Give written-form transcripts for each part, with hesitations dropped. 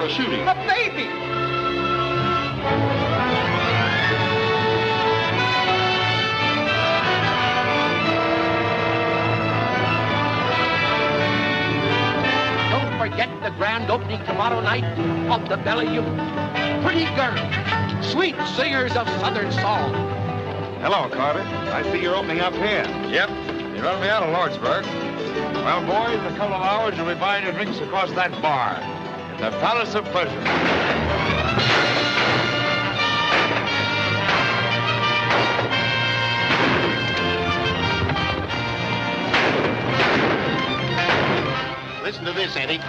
a shooting. A baby! Don't forget the grand opening tomorrow night of the Bellevue. Pretty girls, sweet singers of Southern song. Hello, Carter. I see you're opening up here. Yep. You run me out of Lordsburg. Well, boys, in a couple of hours, you'll be buying your drinks across that bar. The Palace of Pleasure. Listen to this, Eddie.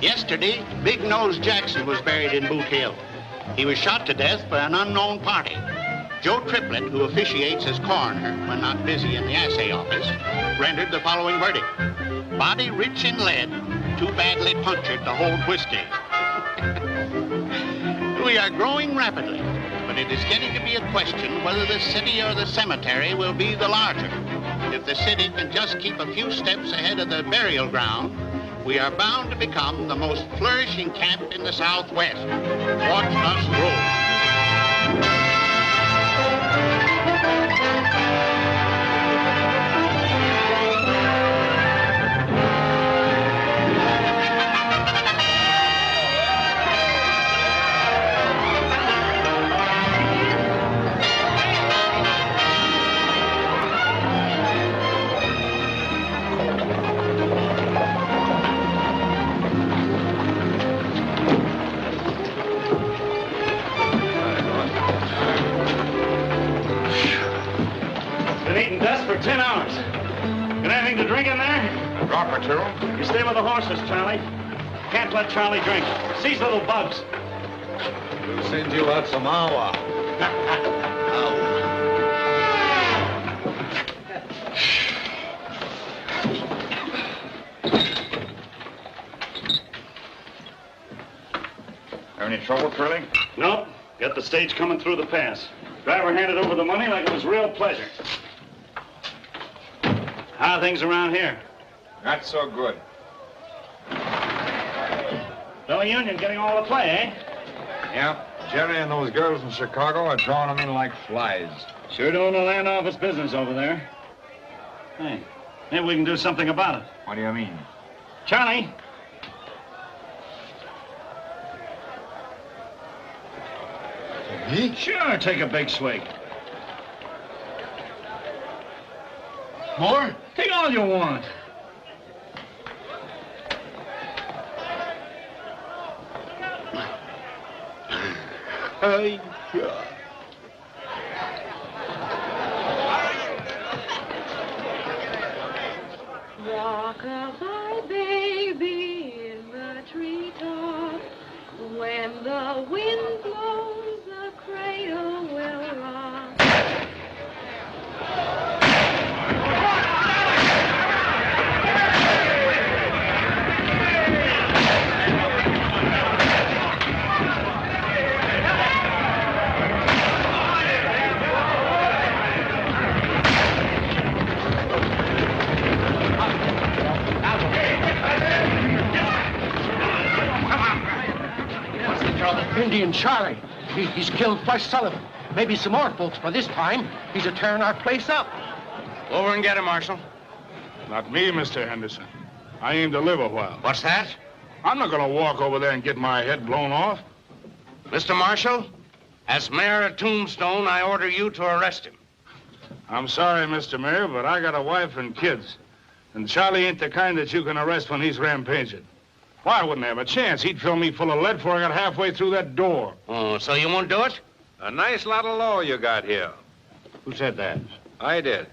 Yesterday, Big Nose Jackson was buried in Boot Hill. He was shot to death by an unknown party. Joe Triplett, who officiates as coroner when not busy in the assay office, rendered the following verdict. Body rich in lead, too badly punctured to hold whiskey. We are growing rapidly, but it is getting to be a question whether the city or the cemetery will be the larger. If the city can just keep a few steps ahead of the burial ground, we are bound to become the most flourishing camp in the Southwest. Watch us grow. Eating dust for 10 hours. Got anything to drink in there? A drop or two. You stay with the horses, Charlie. Can't let Charlie drink. Seize little bugs. We'll send you out some awa. Have any trouble, Curly? Nope. Got the stage coming through the pass. Driver handed over the money like it was real pleasure. How are things around here? Not so good. Fellow Union getting all the play, eh? Yeah. Jerry and those girls from Chicago are drawing them in like flies. Sure doing the land office business over there. Hey, maybe we can do something about it. What do you mean? Charlie. Me? Sure, take a big swig. More? Take all you want. Rock-a-bye, baby, in the treetop. When the wind blows, the cradle will rock. Indian Charlie. He's killed Flush Sullivan. Maybe some more folks by this time. He's a tearing our place up. Over and get him, Marshal. Not me, Mr. Henderson. I aim to live a while. What's that? I'm not going to walk over there and get my head blown off. Mr. Marshal, as mayor of Tombstone, I order you to arrest him. I'm sorry, Mr. Mayor, but I got a wife and kids. And Charlie ain't the kind that you can arrest when he's rampaging. Why, I wouldn't have a chance. He'd fill me full of lead before I got halfway through that door. Oh, so you won't do it? A nice lot of law you got here. Who said that? I did.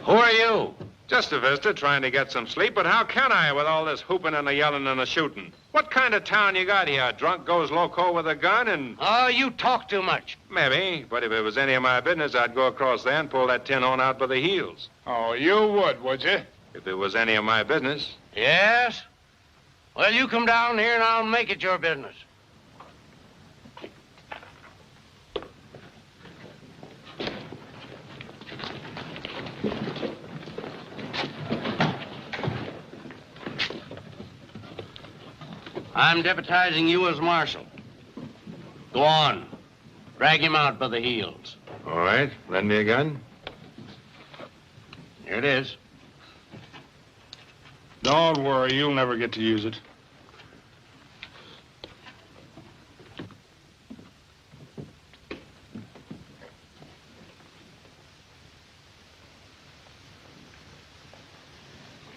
Who are you? Just a visitor trying to get some sleep, but how can I with all this hooping and the yelling and the shooting? What kind of town you got here? A drunk goes loco with a gun and... Oh, you talk too much. Maybe, but if it was any of my business, I'd go across there and pull that tin horn out by the heels. Oh, you would you? If it was any of my business. Yes? Well, you come down here and I'll make it your business. I'm deputizing you as marshal. Go on. Drag him out by the heels. All right, lend me a gun. Here it is. Don't worry, you'll never get to use it.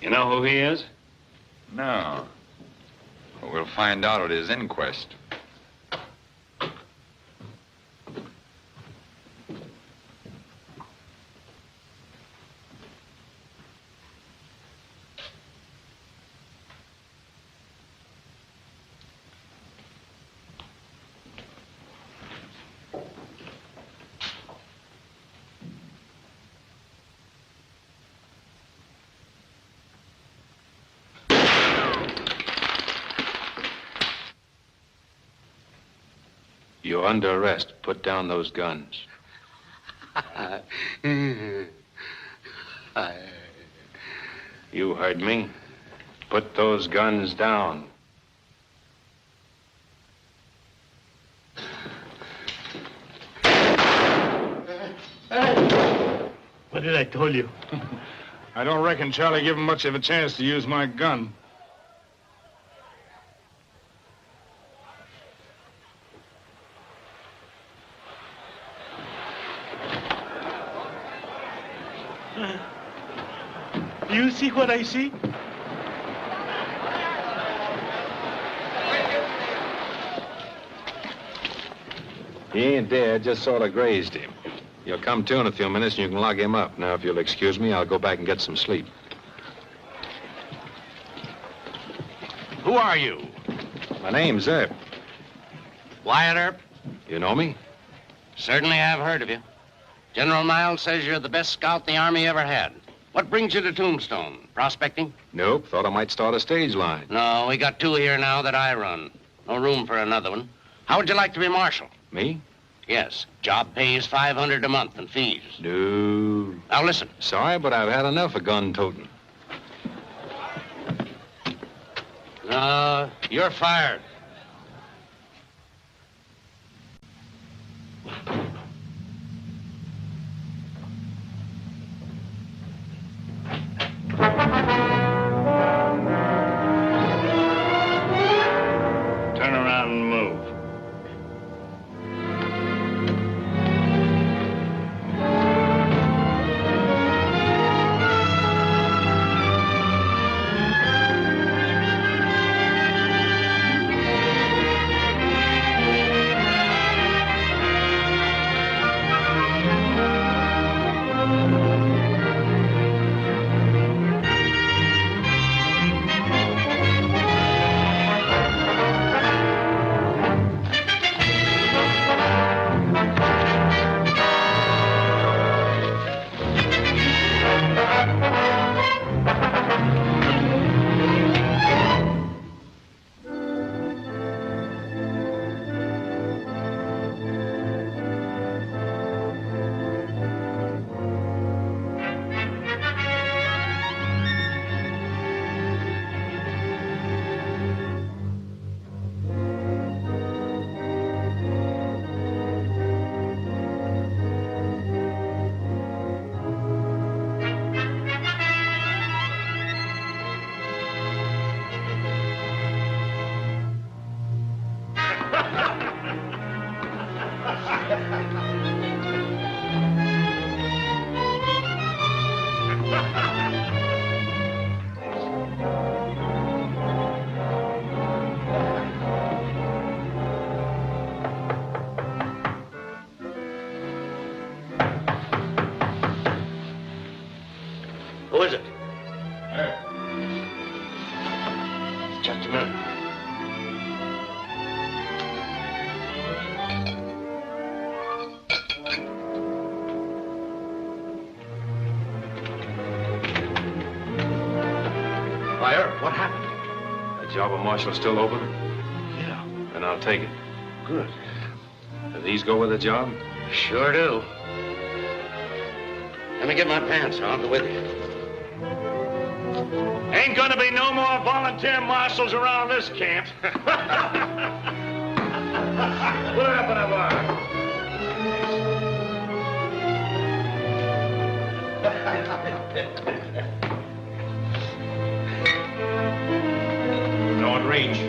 You know who he is? No. But we'll find out at his inquest. You're under arrest. Put down those guns. You heard me. Put those guns down. What did I tell you? I don't reckon Charlie gave him much of a chance to use my gun. You see what I see? He ain't dead, just sort of grazed him. He'll come to in a few minutes and you can lock him up. Now, if you'll excuse me, I'll go back and get some sleep. Who are you? My name's Earp. Wyatt Earp? You know me? Certainly have heard of you. General Miles says you're the best scout the Army ever had. What brings you to Tombstone? Prospecting? Nope. Thought I might start a stage line. No, we got 2 here now that I run. No room for another one. How would you like to be marshal? Me? Yes. Job pays $500 a month in fees. No. Now listen. Sorry, but I've had enough of gun toting. You're fired. Turn around and move. Who is it? Just a minute. Why, Earp, what happened? The job of marshal still open? Yeah. Then I'll take it. Good. Do these go with the job? Sure do. Let me get my pants. I'll go with you. Ain't gonna be no more volunteer marshals around this camp. What happened to Don't reach.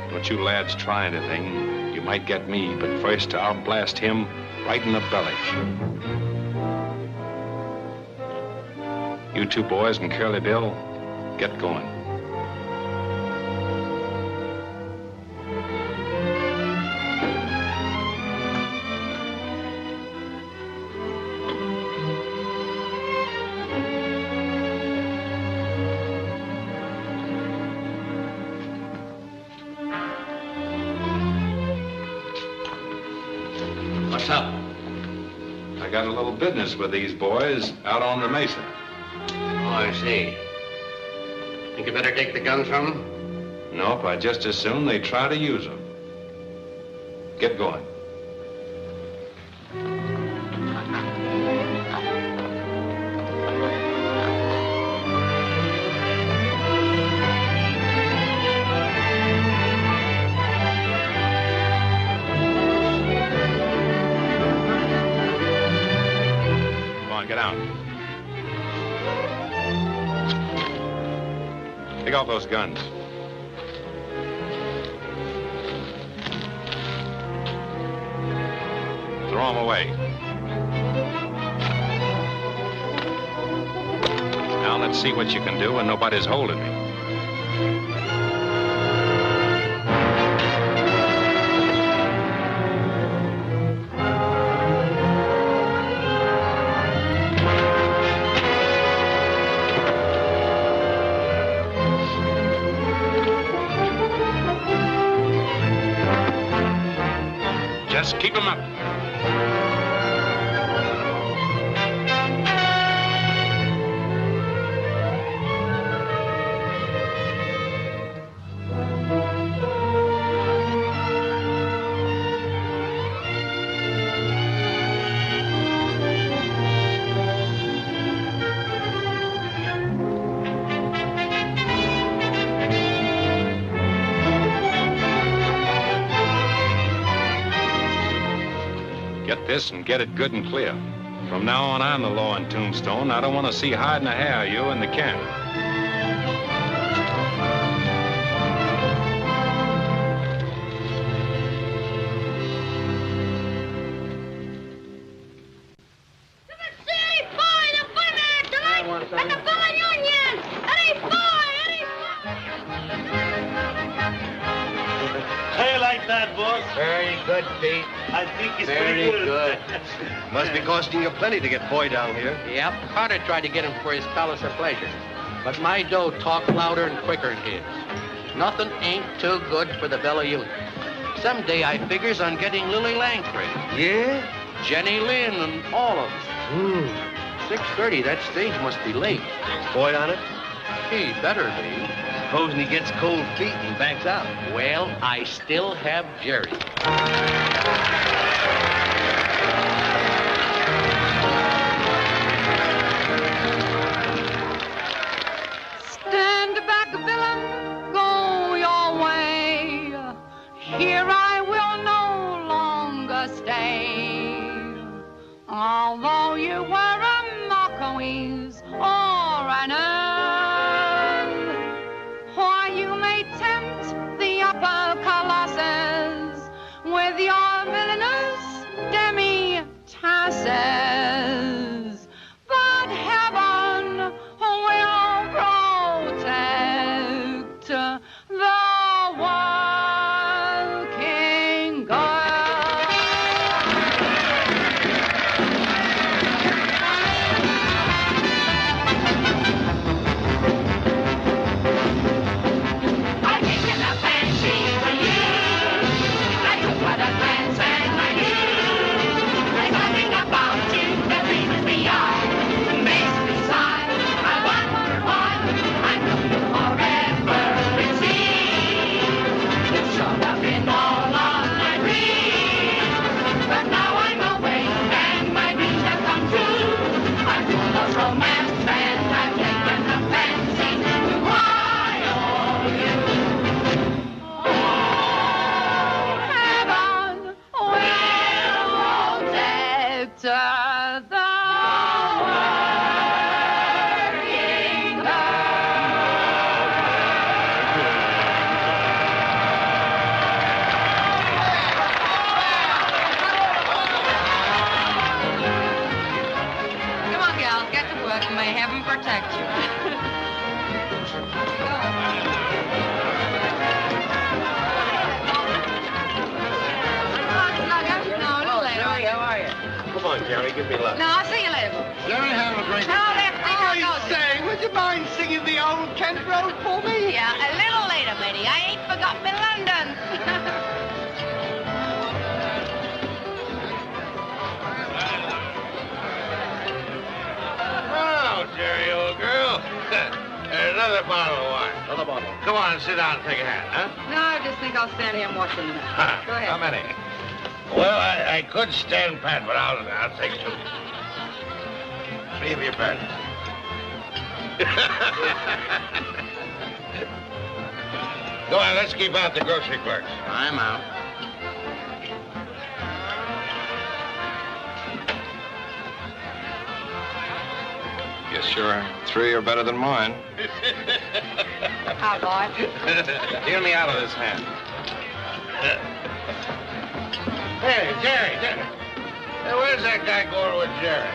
Don't you lads try anything. You might get me, but first I'll blast him right in the belly. You two boys and Curly Bill, get going. What's up? I got a little business with these boys out on the mesa. Oh, I see. Think you better take the guns from them? Nope, I'd just as soon they try to use them. Get going. Come on, get out. Take off those guns. Throw them away. Now let's see what you can do when nobody's holding me. Just keep them up. Get this and get it good and clear. From now on, I'm the law in Tombstone. I don't want to see hide nor hair of you in the camp. Hey, like that, boss. Very good, Pete. I think it's Very pretty good. Must be costing you plenty to get Boy down here. Yep, Carter tried to get him for his palace of pleasure. But my dough talked louder and quicker than his. Nothing ain't too good for the Bella Union. Someday I figures on getting Lily Langford, Yeah? Jenny Lynn, and all of them. 6:30, that stage must be late. Boy on it? He better be. Supposing he gets cold feet and backs out. Well, I still have Jerry. Stand back, villain, go your way. Here I will no longer stay. Although you were a Marquis or an earl, why you may tempt the upper colossus with your villainous demi-tasses. But heaven will protect the working girl. I'm taking a fancy for you. I took what a glance and I knew. There's nothing about you that leaves me out. Makes me sigh. I wonder why. I know you forever, it seems. Jerry. Give me luck. No, I'll see you later, boy. Jerry, have a drink. No, that's Say, would you mind singing the old Kent Road for me? Yeah, a little later, Betty. I ain't forgot me London. Oh, Jerry, old girl. There's another bottle of wine. Another bottle. Come on, sit down and take a hand, huh? No, I just think I'll stand here and watch them now. Go ahead. How many? Well, I could stand pat, but I'll take 2. 3 of your bet. Go on, let's keep out the grocery clerks. I'm out. Yes, sure. 3 are better than mine. Cowboy. Deal me out of this hand. Hey, Jerry. Hey, where's that guy going with Jerry?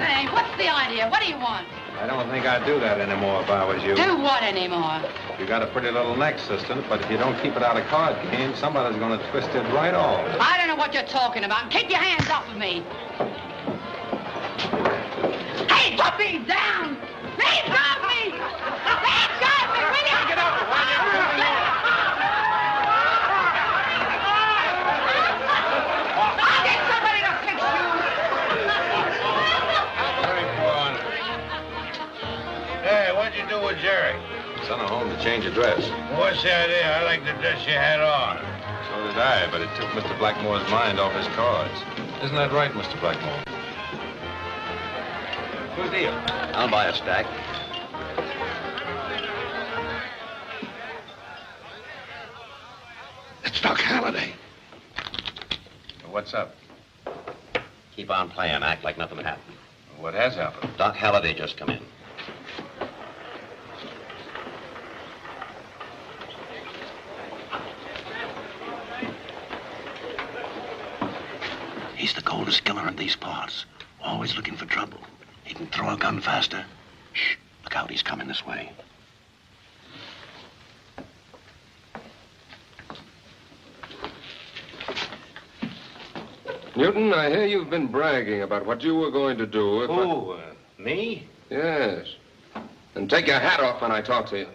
Hey, what's the idea? What do you want? I don't think I'd do that anymore if I was you. Do what anymore? You got a pretty little neck, sister, but if you don't keep it out of card game, somebody's going to twist it right off. I don't know what you're talking about. Keep your hands off of me. Hey, put me down! Leave off me! Leave off me! Will you? Get up! I'll get somebody to fix you! Hey, what'd you do with Jerry? Sent her home to change her dress. What's the idea? I like the dress you had on. So did I, but it took Mr. Blackmore's mind off his cards. Isn't that right, Mr. Blackmore? Good deal. I'll buy a stack. It's Doc Halliday. What's up? Keep on playing. Act like nothing happened. What has happened? Doc Halliday just come in. He's the coldest killer in these parts. Always looking for trouble. He can throw a gun faster. Shh, look out, he's coming this way. Newton, I hear you've been bragging about what you were going to do if Me? Yes. And take your hat off when I talk to you.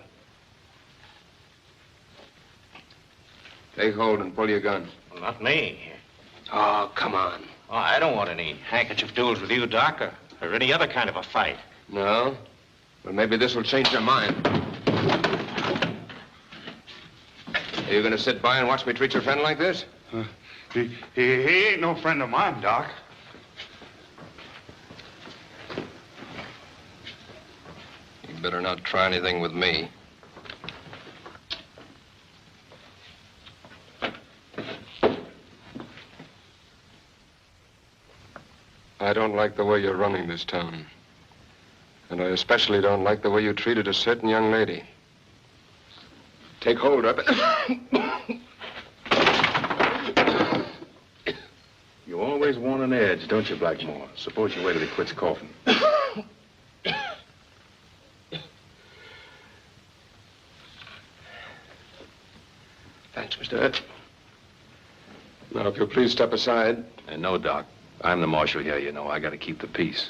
Take hold and pull your gun. Well, not me. Oh, come on. Oh, I don't want any handkerchief duels with you, Doc, or any other kind of a fight. No? Well, maybe this will change your mind. Are you going to sit by and watch me treat your friend like this? He ain't no friend of mine, Doc. You better not try anything with me. I don't like the way you're running this town. And I especially don't like the way you treated a certain young lady. Take hold of it. You always want an edge, don't you, Blackmore? Suppose you wait till he quits coughing. Thanks, Mr. Ed. Now, if you'll please step aside. No, Doc. I'm the marshal here, you know. I got to keep the peace.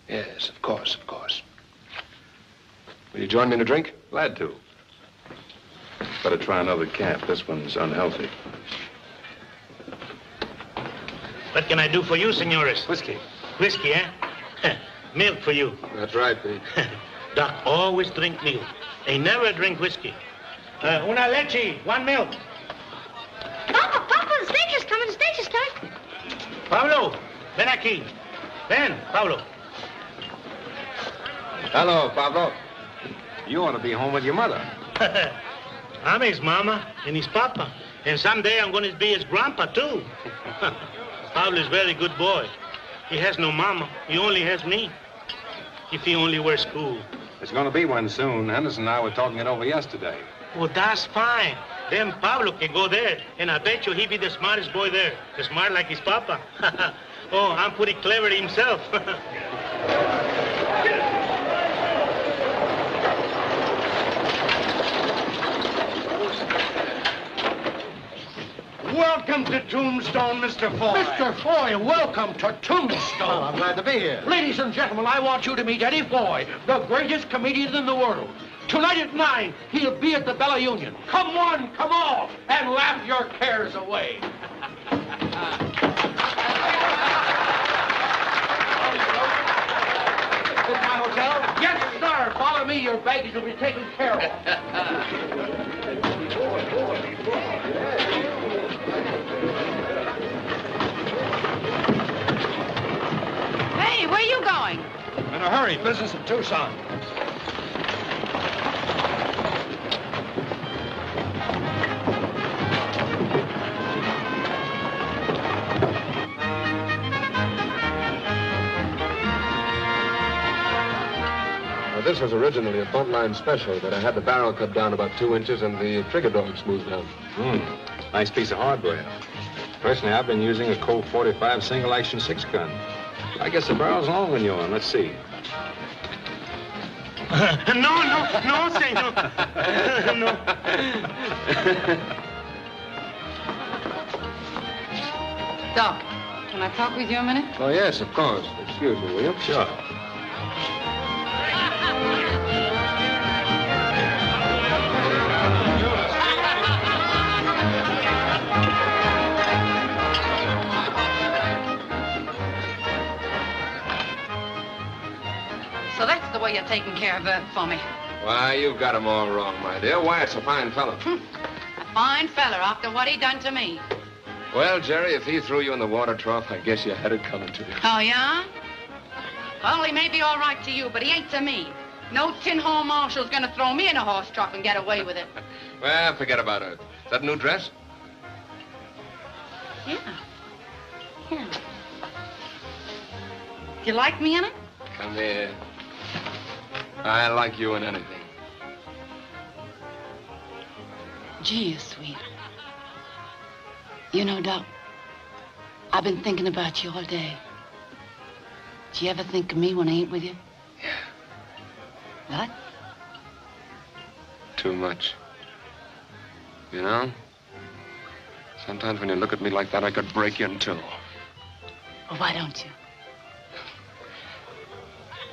Yes, of course, of course. Will you join me in a drink? Glad to. Better try another camp. This one's unhealthy. What can I do for you, senores? Whiskey. Whiskey, eh? Milk for you. That's right, Pete. Doc always drink milk. They never drink whiskey. Una leche, 1 milk. Papa, the stage is coming, the stage is coming. Pablo, ven aquí. Ven, Pablo. Hello, Pablo. You ought to be home with your mother. I'm his mama and his papa. And someday I'm going to be his grandpa, too. Pablo is a very good boy. He has no mama. He only has me. If he only were school. There's going to be one soon. Henderson and I were talking it over yesterday. Well, that's fine. Then Pablo can go there, and I bet you he'd be the smartest boy there. Smart like his papa. Oh, I'm pretty clever himself. Welcome to Tombstone, Mr. Foy. Mr. Foy, welcome to Tombstone. Well, I'm glad to be here. Ladies and gentlemen, I want you to meet Eddie Foy, the greatest comedian in the world. Tonight at 9, he'll be at the Bella Union. Come one, come all, and laugh your cares away. This is my hotel? Yes, sir. Follow me. Your baggage will be taken care of. Hey, where are you going? In a hurry. Business in Tucson. This was originally a buntline special, but I had the barrel cut down about 2 inches and the trigger dog smoothed out. Nice piece of hardware. Personally, I've been using a Colt 45 single-action 6-gun. I guess the barrel's longer than yours. Let's see. No, say no. No. Doc, can I talk with you a minute? Oh, yes, of course. Excuse me, will you? Sure. So that's the way you're taking care of Bert for me. Why, you've got him all wrong, my dear. Wyatt's a fine fellow. A fine fella after what he done to me. Well, Jerry, if he threw you in the water trough, I guess you had it coming to you. Oh, yeah? Well, he may be all right to you, but he ain't to me. No tin-hole marshal's gonna throw me in a horse trough and get away with it. Well, forget about it. Is that a new dress? Yeah. Yeah. You like me in it? Come here. I like you in anything. Gee, you're sweet. You know, Doc, I've been thinking about you all day. Do you ever think of me when I ain't with you? Yeah. What? Too much. You know? Sometimes when you look at me like that, I could break you in two. Well, why don't you?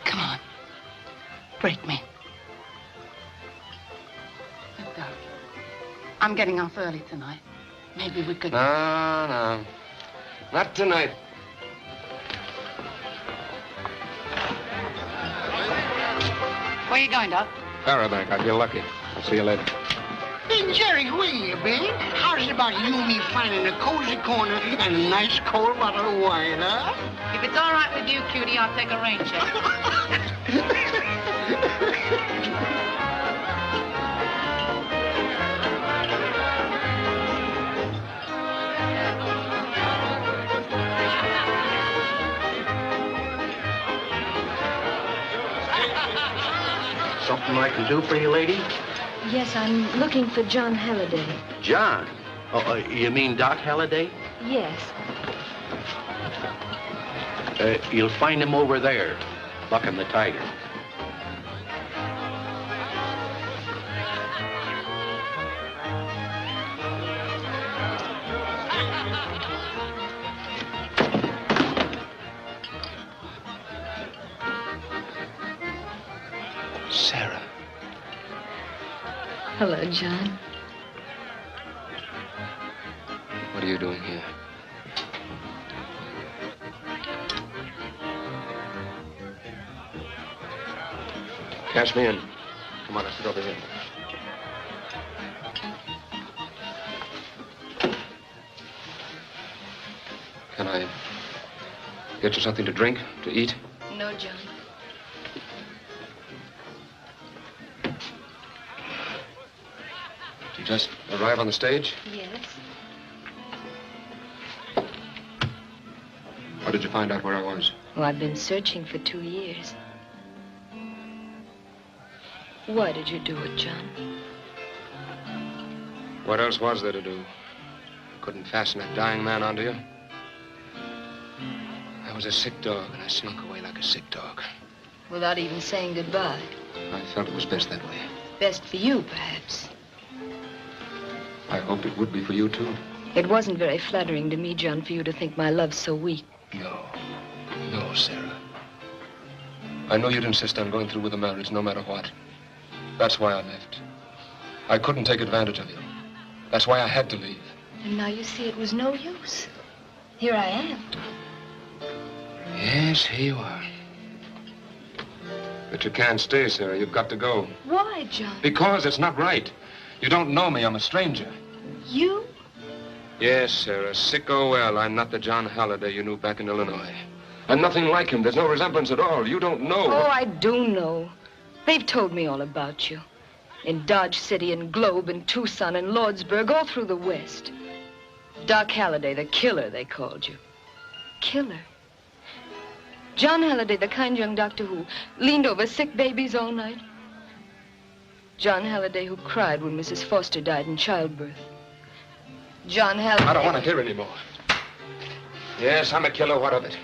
Come on. Break me. Look, Doc, I'm getting off early tonight. Maybe we could... No. Not tonight. Where you going, Doc? Farabank, I feel lucky. I'll see you later. Hey, Jerry, where you been? How's it about you and me finding a cozy corner and a nice cold bottle of wine, huh? If it's all right with you, cutie, I'll take a rain check. Something I can do for you, lady? Yes, I'm looking for John Halliday. John? Oh, you mean Doc Halliday? Yes. You'll find him over there, bucking the tiger. Sarah. Hello, John. What are you doing here? Cash me in. Come on, I sit over here. Can I get you something to drink, to eat? No, John. Did you just arrive on the stage? Yes. How did you find out where I was? Well, I've been searching for 2 years. Why did you do it, John? What else was there to do? Couldn't fasten a dying man onto you. I was a sick dog, and I slunk away like a sick dog. Without even saying goodbye. I felt it was best that way. Best for you, perhaps. I hoped it would be for you, too. It wasn't very flattering to me, John, for you to think my love so weak. No, Sarah. I know you'd insist on going through with the marriage no matter what. That's why I left. I couldn't take advantage of you. That's why I had to leave. And now you see it was no use. Here I am. Yes, here you are. But you can't stay, Sarah. You've got to go. Why, John? Because it's not right. You don't know me. I'm a stranger. You? Yes, Sarah. Sick or well, I'm not the John Halliday you knew back in Illinois. I'm nothing like him. There's no resemblance at all. You don't know. Oh, I do know. They've told me all about you. In Dodge City and Globe and Tucson and Lordsburg, all through the West. Doc Halliday, the killer, they called you. Killer? John Halliday, the kind young doctor who leaned over sick babies all night. John Halliday who cried when Mrs. Foster died in childbirth. John Halliday... I don't want to hear anymore. Yes, I'm a killer. What of it?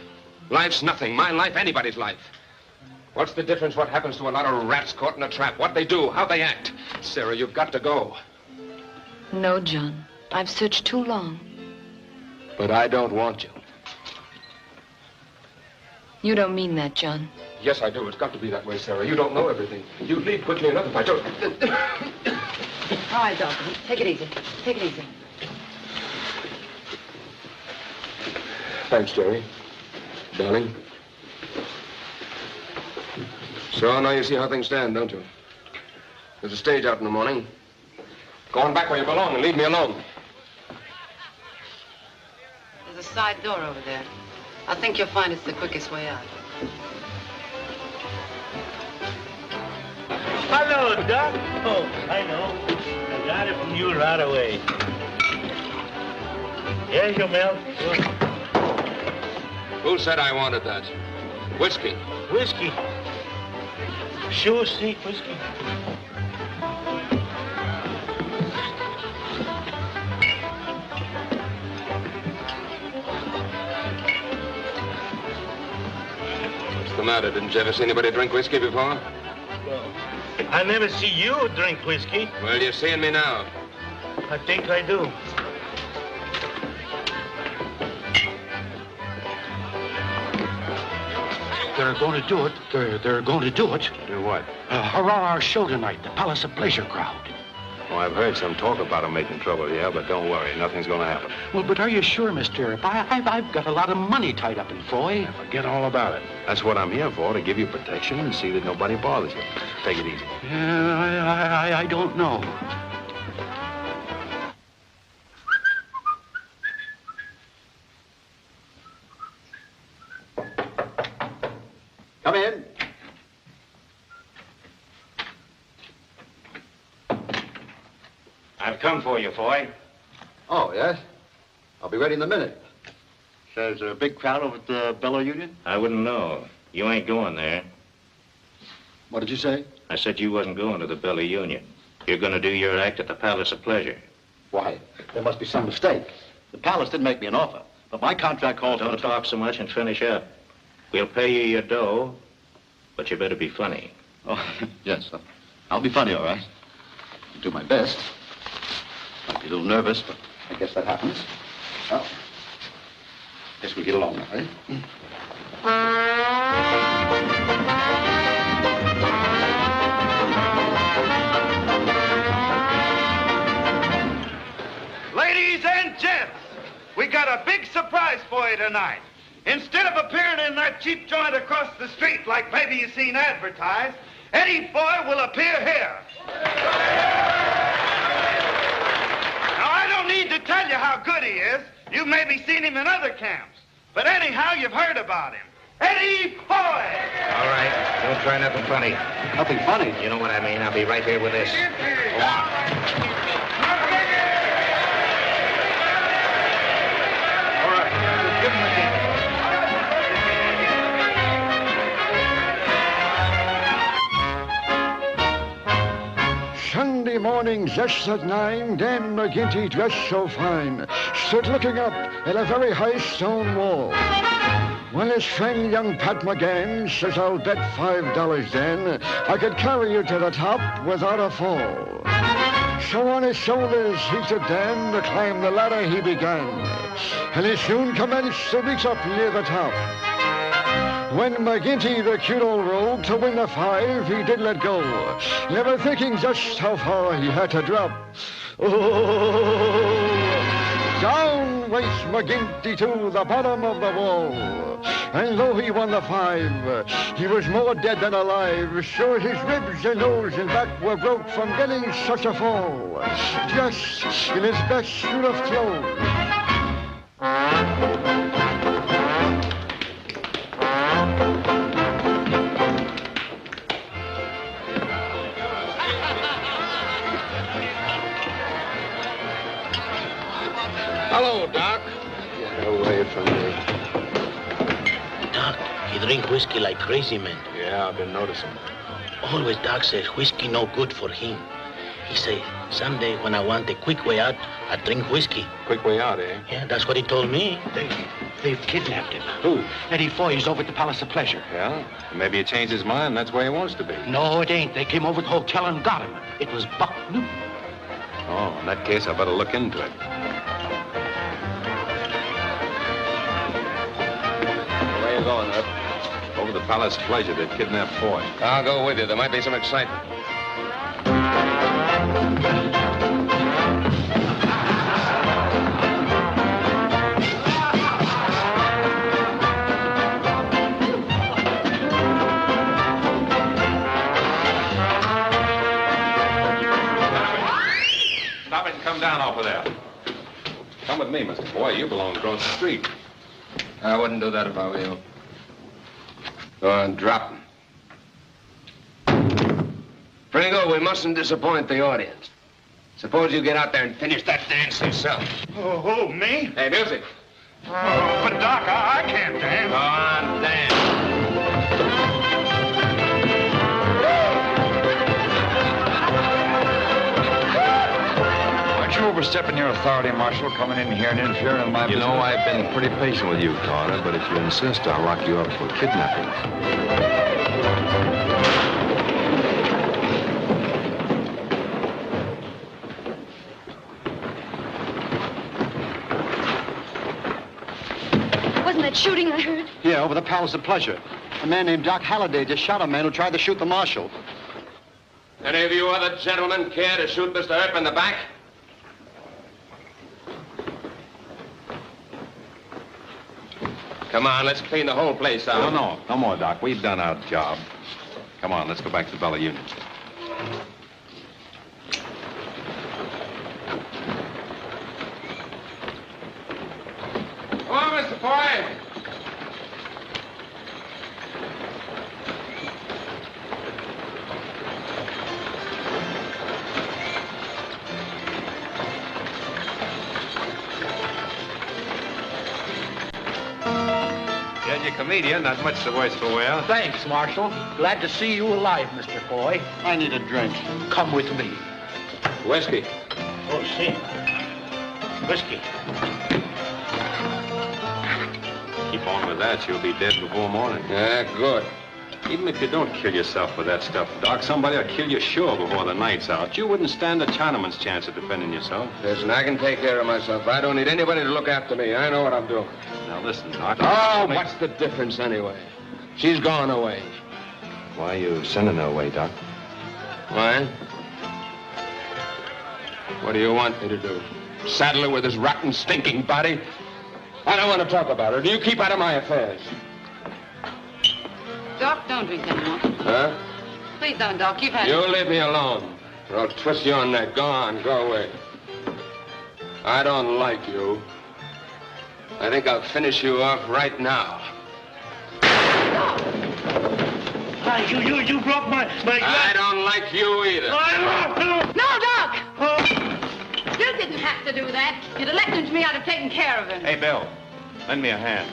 Life's nothing. My life, anybody's life. What's the difference what happens to a lot of rats caught in a trap? What they do, how they act. Sarah, you've got to go. No, John. I've searched too long. But I don't want you. You don't mean that, John. Yes, I do. It's got to be that way, Sarah. You don't know everything. You'd leave quickly enough if I told you. All right, Doctor. Take it easy. Take it easy. Thanks, Jerry. Darling. So now you see how things stand, don't you? There's a stage out in the morning. Go on back where you belong and leave me alone. There's a side door over there. I think you'll find it's the quickest way out. Hello, Doc. Oh, I know. I got it from you right away. Here's your milk. Who said I wanted that? Whiskey. Whiskey. Sure, see, whiskey. What's the matter? Didn't you ever see anybody drink whiskey before? Well, I never see you drink whiskey. Well, you're seeing me now. I think I do. They're going to do it. They're going to do it. Do what? Our show tonight, the Palace of Pleasure crowd. Oh, I've heard some talk about them making trouble, yeah, but don't worry. Nothing's going to happen. Well, but are you sure, Mr. I've got a lot of money tied up in Foy. Yeah, forget all about it. That's what I'm here for, to give you protection and see that nobody bothers you. Take it easy. Yeah, I don't know. Come in. I've come for you, Foy. Oh, yes? I'll be ready in a minute. So there's a big crowd over at the Bellow Union? I wouldn't know. You ain't going there. What did you say? I said you wasn't going to the Belly Union. You're going to do your act at the Palace of Pleasure. Why? There must be some mistake. The Palace didn't make me an offer, but my contract calls for... Don't talk so much and finish up. We'll pay you your dough, but you better be funny. Oh, yes. I'll be funny, all right. I'll do my best. Might be a little nervous, but I guess that happens. Well, guess we'll get along now, eh? Ladies and gents, we got a big surprise for you tonight. Instead of appearing in that cheap joint across the street like maybe you've seen advertised, Eddie Foy will appear here. Now, I don't need to tell you how good he is. You've maybe seen him in other camps. But anyhow, you've heard about him. Eddie Foy! All right, don't try nothing funny. Nothing funny? You know what I mean. I'll be right here with this. Go on. Sunday morning, just at 9, Dan McGinty, dressed so fine, stood looking up at a very high stone wall. When his friend, young Pat McGann, says, I'll bet $5, Dan, I could carry you to the top without a fall. So on his shoulders he took Dan, to climb the ladder he began, and he soon commenced to reach up near the top. When McGinty, the cute old rogue, to win the 5, he did let go, never thinking just how far he had to drop. Oh! Down raced McGinty to the bottom of the wall. And though he won the 5, he was more dead than alive. Sure, his ribs and nose and back were broke from getting such a fall. Just in his best suit of clothes. Hello, Doc. Get away from me. Doc, he drink whiskey like crazy man. Yeah, I've been noticing. Always Doc says whiskey no good for him. He say, someday when I want a quick way out, I drink whiskey. Quick way out, eh? Yeah, that's what he told me. They've kidnapped him. Who? Eddie Foy's over at the Palace of Pleasure. Yeah? Maybe he changed his mind. That's where he wants to be. No, it ain't. They came over to the hotel and got him. It was Buck Newton. Oh, in that case, I better look into it. Where you going, Ed? Over the Palace of Pleasure. They've kidnapped Foy. I'll go with you. There might be some excitement. Stop it and come down off of there. Come with me, Mr. Foy. You belong across the street. I wouldn't do that if I were you. Go on, drop him. Pringle, we mustn't disappoint the audience. Suppose you get out there and finish that dance yourself. Oh, who, me? Hey, music. Oh, but Doc, I can't dance. Go on, dance. Aren't you overstepping your authority, Marshal, coming in here and interfering in my business? You know, I've been pretty patient with you, Carter, but if you insist, I'll lock you up for kidnapping. Wasn't that shooting I heard? Yeah, over the Palace of Pleasure. A man named Doc Halliday just shot a man who tried to shoot the marshal. Any of you other gentlemen care to shoot Mr. Earp in the back? Come on, let's clean the whole place out. No more, Doc. We've done our job. Come on, let's go back to the Bella Union. Come on, Mr. Foy. Yeah, you're a comedian. Not much the worse for wear. Thanks, Marshal. Glad to see you alive, Mr. Foy. I need a drink. Come with me. Whiskey. Oh, see. Whiskey. Keep on with that. You'll be dead before morning. Yeah, good. Even if you don't kill yourself with that stuff, Doc, somebody will kill you sure before the night's out. You wouldn't stand a Chinaman's chance of defending yourself. Listen, I can take care of myself. I don't need anybody to look after me. I know what I'm doing. Now, listen, Doc. Oh, what's the difference anyway? She's gone away. Why are you sending her away, Doc? Why? What do you want me to do? Saddle her with his rotten, stinking body? I don't want to talk about her. Do you keep out of my affairs? Doc, don't drink anymore. Huh? Please don't, Doc. You've had You leave me alone, or I'll twist your neck. Go on, go away. I don't like you. I think I'll finish you off right now. You broke my I don't like you either. No, Doc! You didn't have to do that. You'd have left him to me. I'd have taken care of him. Hey, Bill, lend me a hand.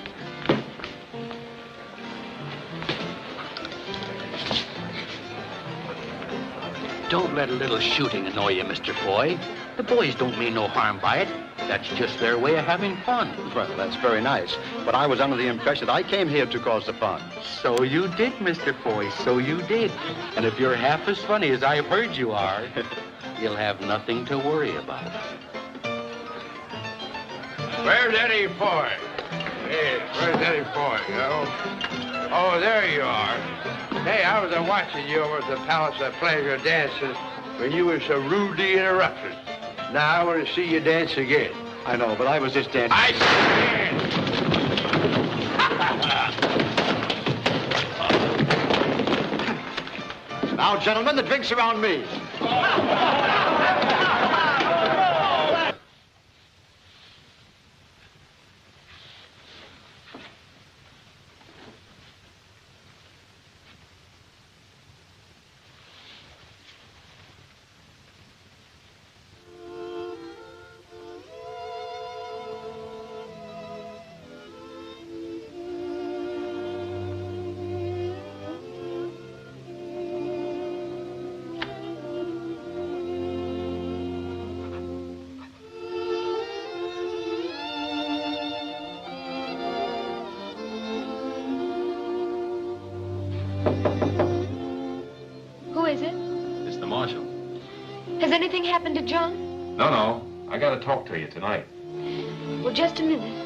Don't let a little shooting annoy you, Mr. Foy. The boys don't mean no harm by it. That's just their way of having fun. Well, that's very nice. But I was under the impression that I came here to cause the fun. So you did, Mr. Foy. So you did. And if you're half as funny as I've heard you are... you'll have nothing to worry about. Where's Eddie Foy? Hey, where's Eddie Foy, Oh, there you are. Hey, I was watching you over at the Palace of Pleasure dances when you were so rudely interrupted. Now I want to see you dance again. I know, but I was just dancing. I stand! Now, gentlemen, the drink's around me. Who is it? It's the marshal. Has anything happened to John? No. I gotta talk to you tonight. Well, just a minute.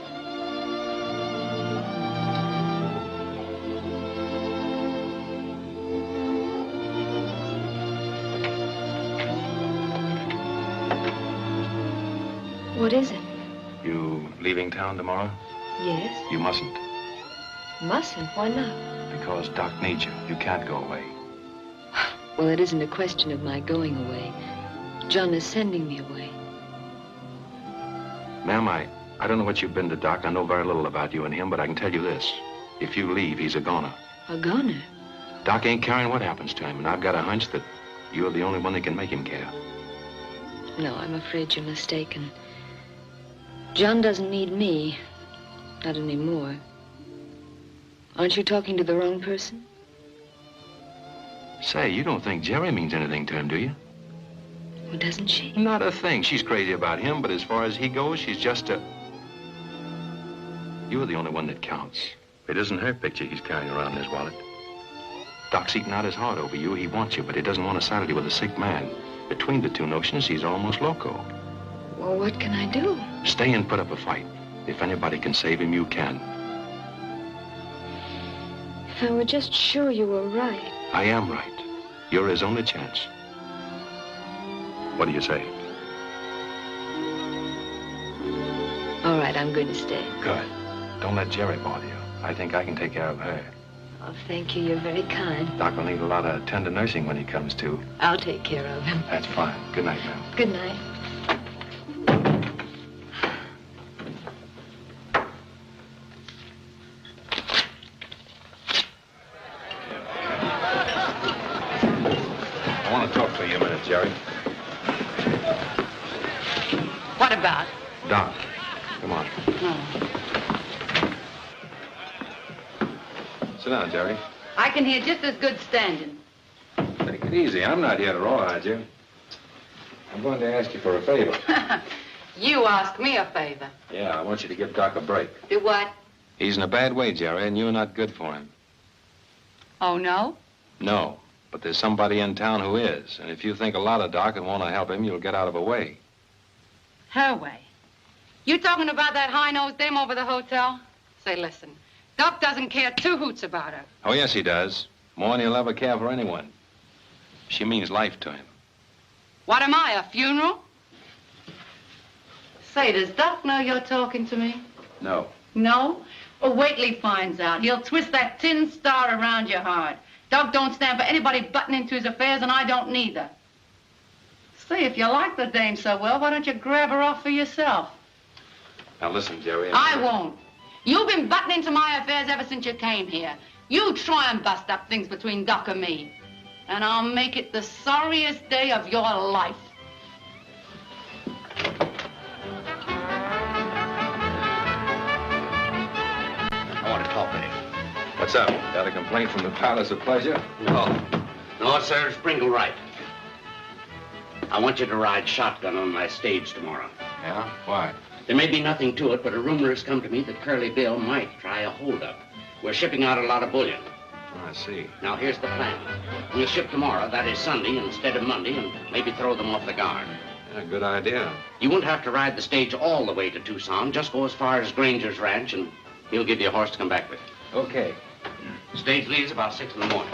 What is it? You leaving town tomorrow? Yes? You mustn't, Mustn't. Why not? because Doc needs you. You can't go away. Well, it isn't a question of my going away. John is sending me away. Ma'am, I don't know what you've been to Doc. I know very little about you and him, but I can tell you this. If you leave, he's a goner. A goner? Doc ain't caring what happens to him, and I've got a hunch that you're the only one that can make him care. No, I'm afraid you're mistaken. John doesn't need me. Not anymore. Aren't you talking to the wrong person? Say, you don't think Jerry means anything to him, do you? Well, doesn't she? Not a thing. She's crazy about him, but as far as he goes, she's just a... You're the only one that counts. It isn't her picture he's carrying around in his wallet. Doc's eating out his heart over you. He wants you, but he doesn't want to saddle you with a sick man. Between the two notions, he's almost loco. Well, what can I do? Stay and put up a fight. If anybody can save him, you can. If I were just sure you were right. I am right. You're his only chance. What do you say? All right, I'm going to stay. Good. Don't let Jerry bother you. I think I can take care of her. Oh, thank you. You're very kind. Doc will need a lot of tender nursing when he comes to. I'll take care of him. That's fine. Good night, ma'am. Good night. I want to talk to you a minute, Jerry. What about? Doc, come on. No. Sit down, Jerry. I can hear just as good standing. Take it easy. I'm not here to rawhide you. I'm going to ask you for a favor. You ask me a favor. Yeah, I want you to give Doc a break. Do what? He's in a bad way, Jerry, and you're not good for him. Oh, no? No, but there's somebody in town who is. And if you think a lot of Doc and want to help him, you'll get out of her way. Her way. You talking about that high-nosed dame over the hotel? Say, listen, Doc doesn't care two hoots about her. Oh, yes, he does. More than he'll ever care for anyone. She means life to him. What am I, a funeral? Say, does Doc know you're talking to me? No. No? Well, wait till he finds out. He'll twist that tin star around your heart. Doc don't stand for anybody butting into his affairs, and I don't neither. Say, if you like the dame so well, why don't you grab her off for yourself? Now, listen, Jerry. I won't. You've been butting into my affairs ever since you came here. You try and bust up things between Doc and me, and I'll make it the sorriest day of your life. I want to talk with you. What's up? Got a complaint from the Palace of Pleasure? No, sir, Sprinkle right. I want you to ride shotgun on my stage tomorrow. Yeah? Why? There may be nothing to it, but a rumor has come to me that Curly Bill might try a holdup. We're shipping out a lot of bullion. I see. Now, here's the plan. We'll ship tomorrow, that is Sunday, instead of Monday, and maybe throw them off the guard. Yeah, good idea. You won't have to ride the stage all the way to Tucson. Just go as far as Granger's ranch, and he'll give you a horse to come back with. Okay. Stage leaves about 6 in the morning.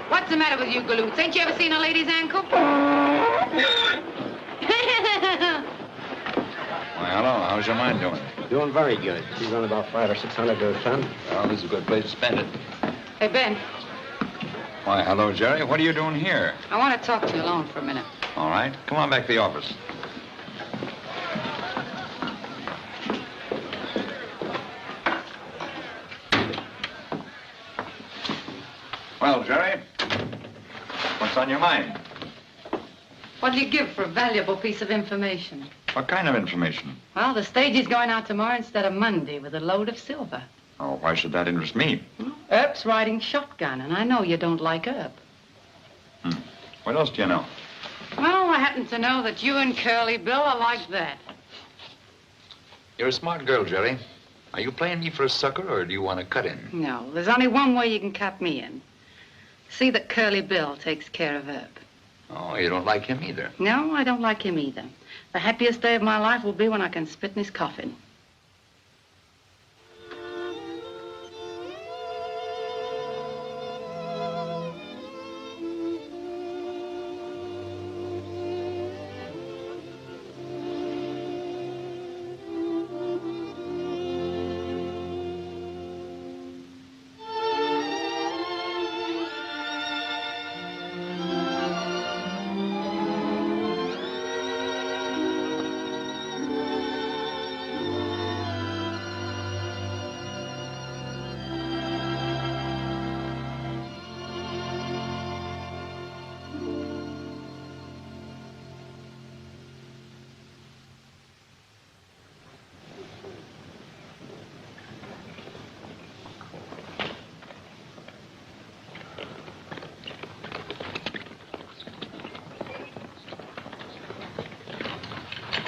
What's the matter with you, galoots? Ain't you ever seen a lady's ankle? Why, hello. How's your mind doing? Doing very good. She's on about 500 or 600 to a ton. Well, this is a good place to spend it. Hey, Ben, Why, hello, Jerry. What are you doing here? I want to talk to you alone for a minute. All right. Come on back to the office. Well, Jerry, what's on your mind? What'll you give for a valuable piece of information? What kind of information? Well, the stage is going out tomorrow instead of Monday with a load of silver. Oh, why should that interest me? Earp's riding shotgun, and I know you don't like Earp. What else do you know? Well, I happen to know that you and Curly Bill are like that. You're a smart girl, Jerry. Are you playing me for a sucker, or do you want to cut in? No, there's only one way you can cut me in. See that Curly Bill takes care of Earp. Oh, you don't like him either. No, I don't like him either. The happiest day of my life will be when I can spit in his coffin.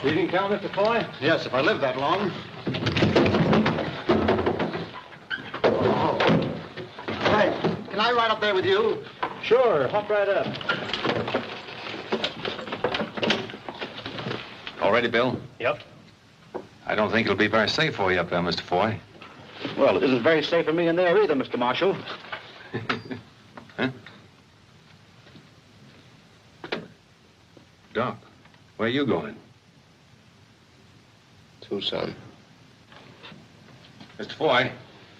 Evening, Cal, Mr. Foy? Yes, if I live that long. Hey, can I ride up there with you? Sure, hop right up. All ready, Bill? Yep. I don't think it'll be very safe for you up there, Mr. Foy. Well, it isn't very safe for me in there either, Mr. Marshal. Huh? Doc, where are you going? Tucson. Mr. Foy,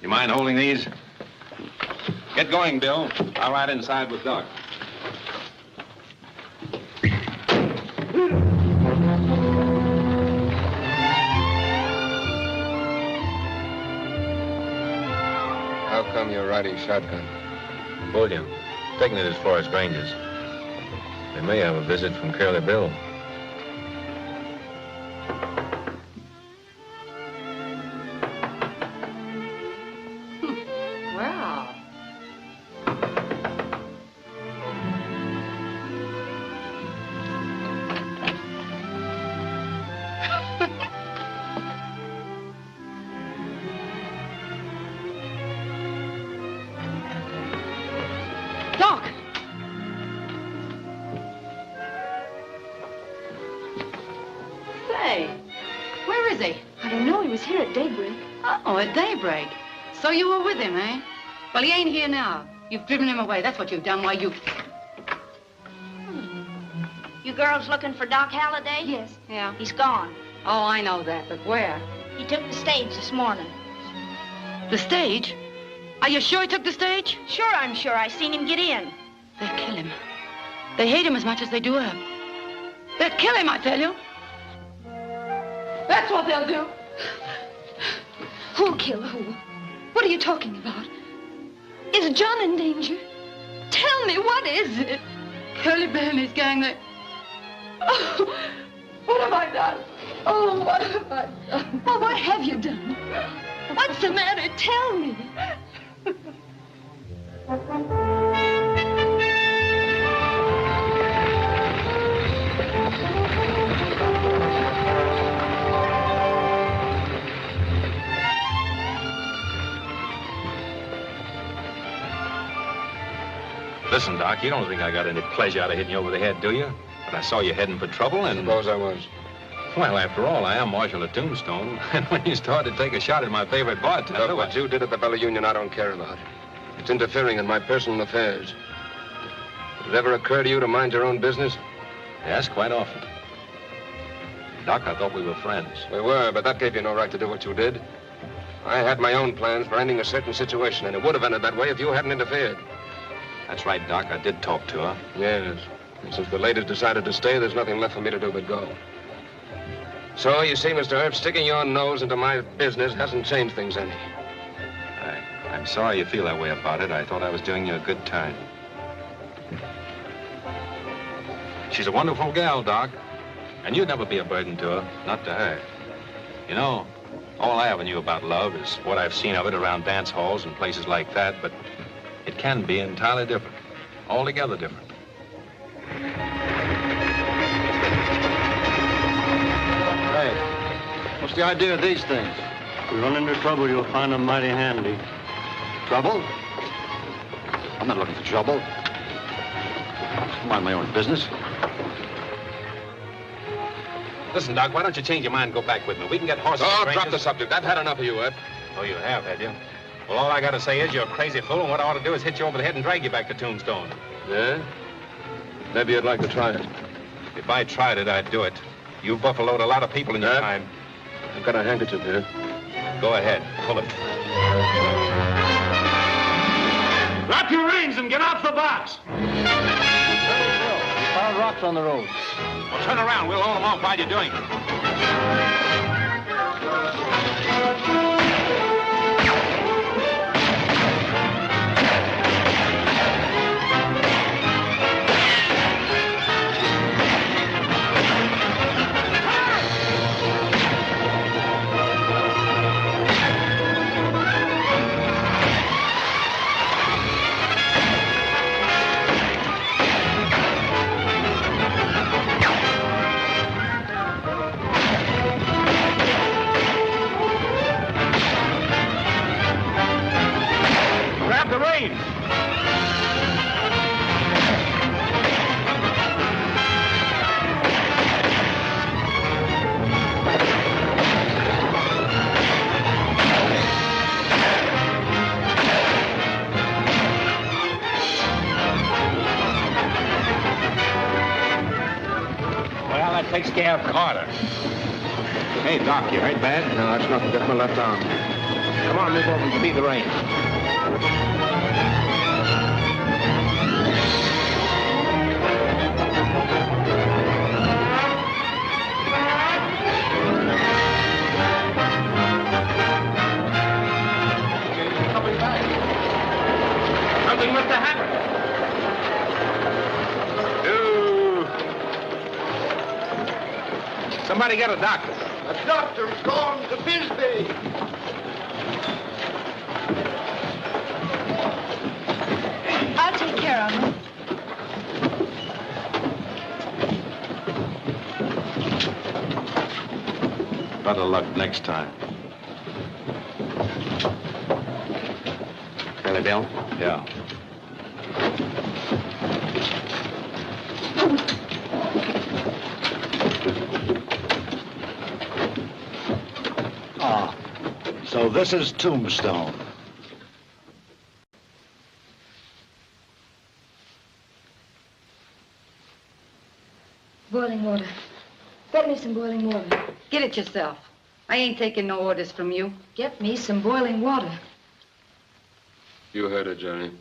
you mind holding these? Get going, Bill. I'll ride inside with Doc. How come you're riding shotgun? Bullion. Taking it as far as Granger's. They may have a visit from Curly Bill. Well. Doc! Say, where is he? I don't know. He was here at daybreak. Uh-oh, at daybreak. So you were with him, eh? Well, he ain't here now. You've driven him away. That's what you've done. Why, you... You girls looking for Doc Halliday? Yes. Yeah. He's gone. Oh, I know that, but where? He took the stage this morning. The stage? Are you sure he took the stage? Sure, I'm sure. I seen him get in. They'll kill him. They hate him as much as they do her. They'll kill him, I tell you. That's what they'll do. Who'll kill who? What are you talking about? Is John in danger? Tell me, what is it? Curly Bill and his gang, they... Oh, what have I done? Oh, what have I done? Well, what have you done? What's the matter? Tell me. Listen, Doc, you don't think I got any pleasure out of hitting you over the head, do you? But I saw you heading for trouble and... Suppose I was. Well, after all, I am Marshal of Tombstone. And when you started to take a shot at my favorite bartender... Look, what you did at the Bella Union, I don't care about. It's interfering in my personal affairs. Did it ever occur to you to mind your own business? Yes, quite often. Doc, I thought we were friends. We were, but that gave you no right to do what you did. I had my own plans for ending a certain situation, and it would have ended that way if you hadn't interfered. That's right, Doc. I did talk to her. Yes. And since the ladies decided to stay, there's nothing left for me to do but go. So, you see, Mr. Earp, sticking your nose into my business hasn't changed things any. I'm sorry you feel that way about it. I thought I was doing you a good turn. She's a wonderful gal, Doc. And you'd never be a burden to her, not to her. You know, all I ever knew about love is what I've seen of it around dance halls and places like that, but it can be entirely different. Altogether different. Hey, what's the idea of these things? If you run into trouble, you'll find them mighty handy. Trouble? I'm not looking for trouble. Mind my own business. Listen, Doc, why don't you change your mind and go back with me? We can get horses. Oh, drop the subject. I've had enough of you, Ed. Oh, you have you? Well, all I got to say is you're a crazy fool, and what I ought to do is hit you over the head and drag you back to Tombstone. Yeah? Maybe you'd like to try it. If I tried it, I'd do it. You've buffaloed a lot of people in your time. I've got a handkerchief here. Go ahead. Pull it. Drop your reins and get off the box. We found rocks on the road. Well, turn around. We'll hold them off while you're doing it. Grab the reins. Well, that takes care of Carter. Hey, Doc, you hurt bad? No, that's nothing. Just my left arm. Come on, move over and speed the reins. Something must have happened. Somebody get a doctor. A doctor's gone to Bisbee. I'll take care of him. Better luck next time. Curly Bill? Yeah. Ah, so this is Tombstone. Boiling water. Get me some boiling water. Get it yourself. I ain't taking no orders from you. Get me some boiling water. You heard her, Johnny.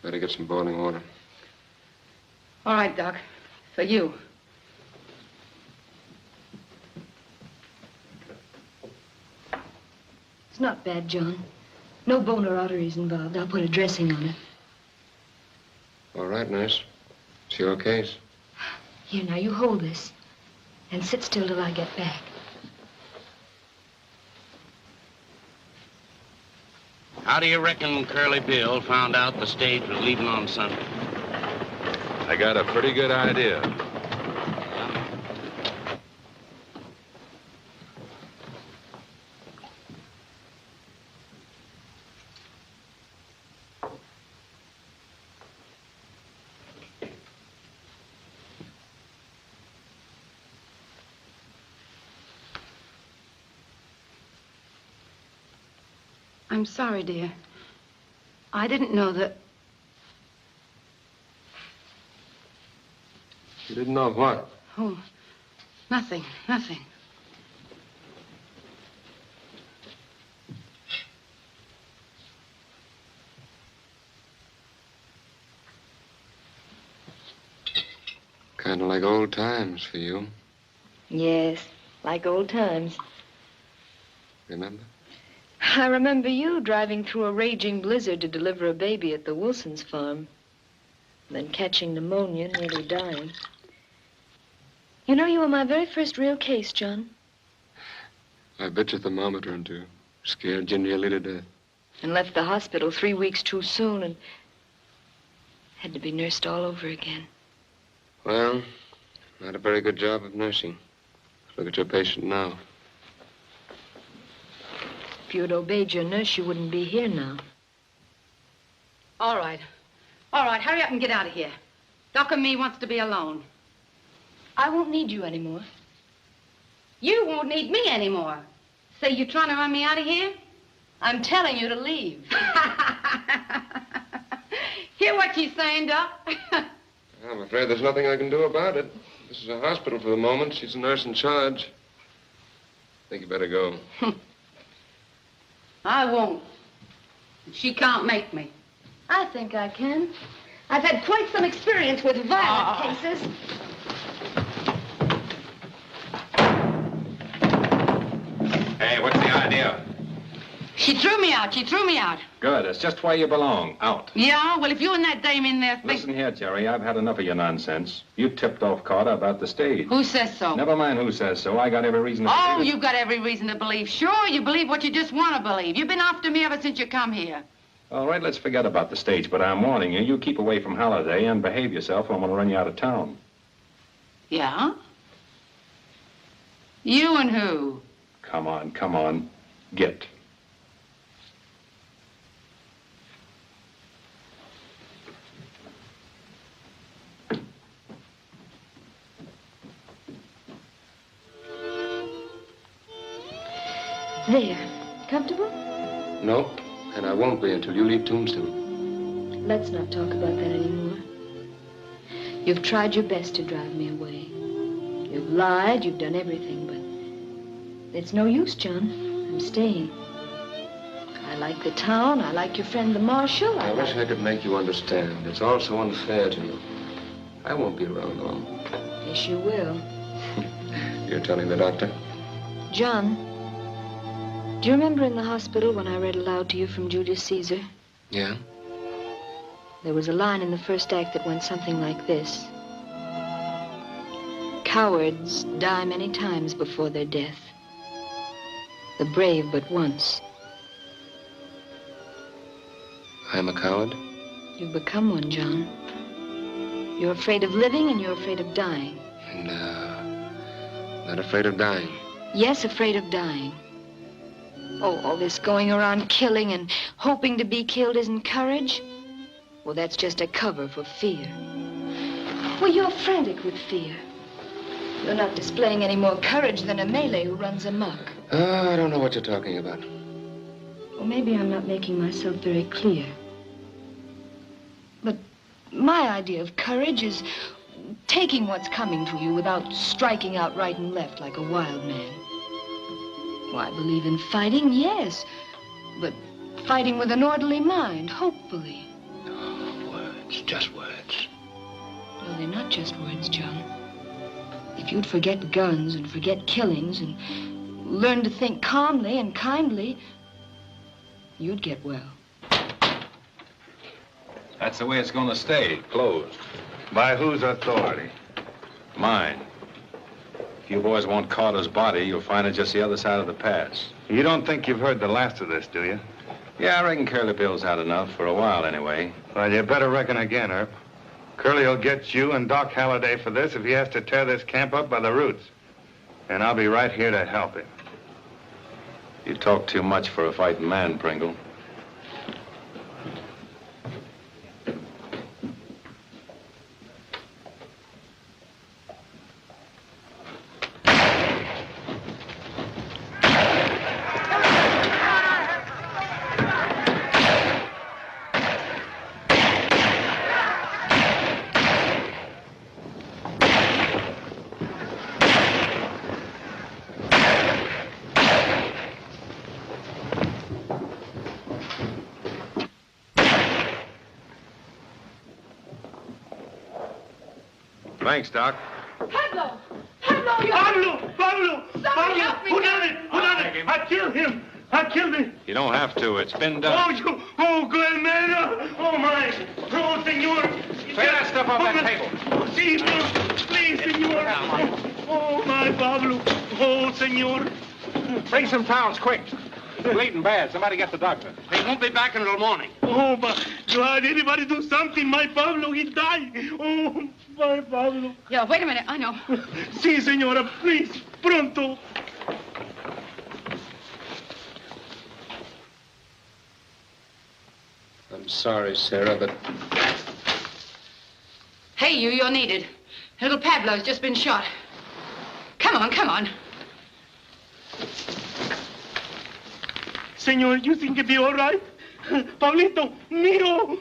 Better get some boiling water. All right, Doc. For you. It's not bad, John. No bone or arteries involved. I'll put a dressing on it. All right, nurse. It's your case. Here, now, you hold this. And sit still till I get back. How do you reckon Curly Bill found out the stage was leaving on Sunday? I got a pretty good idea. I'm sorry, dear. I didn't know that... You didn't know what? Oh, nothing. Kind of like old times for you. Yes, like old times. Remember? I remember you driving through a raging blizzard to deliver a baby at the Wilsons' farm. Then catching pneumonia, nearly dying. You know, you were my very first real case, John. I bet your thermometer into scared you nearly to death. And left the hospital 3 weeks too soon and had to be nursed all over again. Well, not a very good job of nursing. Look at your patient now. If you had obeyed your nurse, you wouldn't be here now. All right, hurry up and get out of here. Doc and me wants to be alone. I won't need you anymore. You won't need me anymore. Say, you trying to run me out of here? I'm telling you to leave. Hear what she's saying, Doc? I'm afraid there's nothing I can do about it. This is a hospital for the moment. She's a nurse in charge. I think you better go. I won't. She can't make me. I think I can. I've had quite some experience with violent cases. Hey, what's the idea? She threw me out. Good. It's just where you belong. Out. Yeah? Well, if you and that dame in there think... Listen here, Jerry. I've had enough of your nonsense. You tipped off Carter about the stage. Who says so? Never mind who says so. I got every reason to Oh, believe it. you've got every reason to believe. Sure, you believe what you just want to believe. You've been after me ever since you come here. All right, let's forget about the stage, but I'm warning you. You keep away from Halliday and behave yourself or I'm going to run you out of town. Yeah? You and who? Come on. Get. There. Comfortable? No, and I won't be until you leave Tombstone. Let's not talk about that anymore. You've tried your best to drive me away. You've lied, you've done everything, but it's no use, John. I'm staying. I like the town, I like your friend the marshal. I wish I could make you understand. It's all so unfair to you. I won't be around long. Yes, you will. You're telling the doctor? John, do you remember in the hospital when I read aloud to you from Julius Caesar? Yeah? There was a line in the first act that went something like this. Cowards die many times before their death. The brave but once. I'm a coward? You've become one, John. You're afraid of living and you're afraid of dying. No. Not afraid of dying. Yes, afraid of dying. Oh, all this going around killing and hoping to be killed isn't courage? Well, that's just a cover for fear. Well, you're frantic with fear. You're not displaying any more courage than a Malay who runs amok. Oh, I don't know what you're talking about. Well, maybe I'm not making myself very clear. But my idea of courage is taking what's coming to you without striking out right and left like a wild man. Well, I believe in fighting, yes, but fighting with an orderly mind, hopefully. Oh, words, just words. No, they're not just words, John. If you'd forget guns and forget killings and learn to think calmly and kindly, you'd get well. That's the way it's going to stay, closed. By whose authority? Mine. If you boys want Carter's body, you'll find it just the other side of the pass. You don't think you've heard the last of this, do you? Yeah, I reckon Curly Bill's had enough, for a while anyway. Well, you better reckon again, Herb. Curly will get you and Doc Halliday for this if he has to tear this camp up by the roots. And I'll be right here to help him. You talk too much for a fighting man, Pringle. Thanks, Doc. Pablo! Pablo! Pablo! Somebody help me! Who done it? Who done it? I killed him! I killed him! You don't have to. It's been done. Good man! Oh, my! Oh, senor! Take that stuff off that table. Sí, please, senor! Oh, my Pablo! Oh, senor! Bring some towels, quick. He's bleeding bad. Somebody get the doctor. He won't be back until morning. Oh, my God, anybody do something. My Pablo, he died. Oh, my Pablo. Yeah, wait a minute. I know. Sí, señora, please, pronto. I'm sorry, Sarah, but Hey, you're needed. Little Pablo's just been shot. Come on, come on. Senor, you think it'll be all right? Pablito, mío.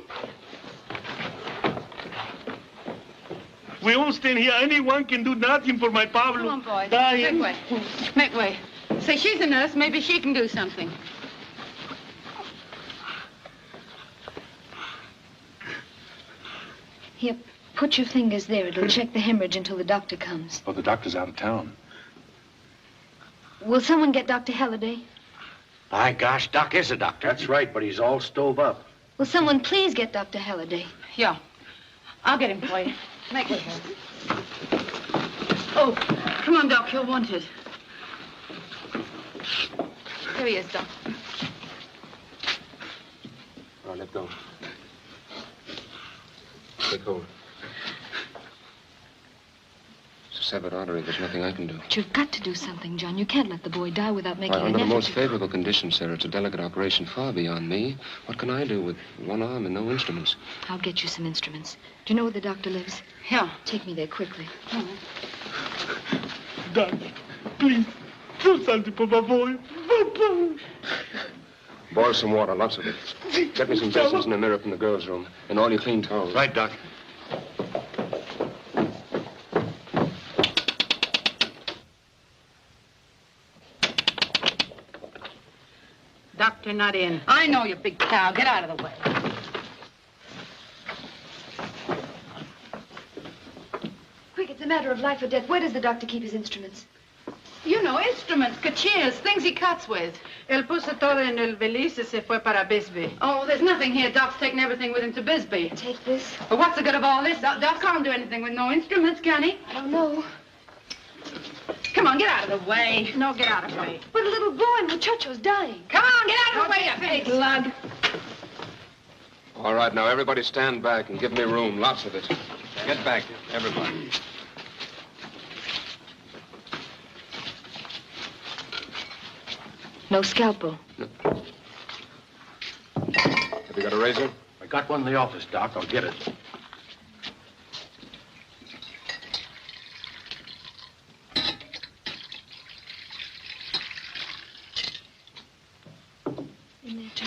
We all stand here. Anyone can do nothing for my Pablo. Come on, boys. Dying. Make way. Make way. Say, she's a nurse. Maybe she can do something. Here, put your fingers there. It'll check the hemorrhage until the doctor comes. Oh, the doctor's out of town. Will someone get Dr. Halliday? My gosh, Doc is a doctor. That's right, but he's all stove up. Will someone please get Dr. Halliday? Yeah. I'll get him for you. Make way. Oh, come on, Doc. You're wanted. There he is, Doc. All right, let go. Take hold. It's a severed artery. There's nothing I can do. But you've got to do something, John. You can't let the boy die without making an Under the effort. most favorable conditions, Sarah, it's a delicate operation far beyond me. What can I do with one arm and no instruments? I'll get you some instruments. Do you know where the doctor lives? Yeah. Take me there quickly. Doc, please, do something for my boy. Boil some water, lots of it. Get me some basins and a mirror from the girls' room, and all your clean towels. Right, Doc. Doctor not in. I know, you big cow. Get out of the way. Quick, it's a matter of life or death. Where does the doctor keep his instruments? You know, instruments, cachinas, things he cuts with. Él puso todo en el valise y se fue para Bisbee. Oh, there's nothing here. Doc's taking everything with him to Bisbee. Take this. But what's the good of all this? Doc can't do anything with no instruments, can he? I don't know. Come on, get out of the way. No, get out of the way. But a little boy, muchacho's dying. Come on, get out of the way, you big lug. All right, now, everybody stand back and give me room. Lots of it. Get back, everybody. No scalpel. No. Have you got a razor? I got one in the office, Doc. I'll get it. In there, too.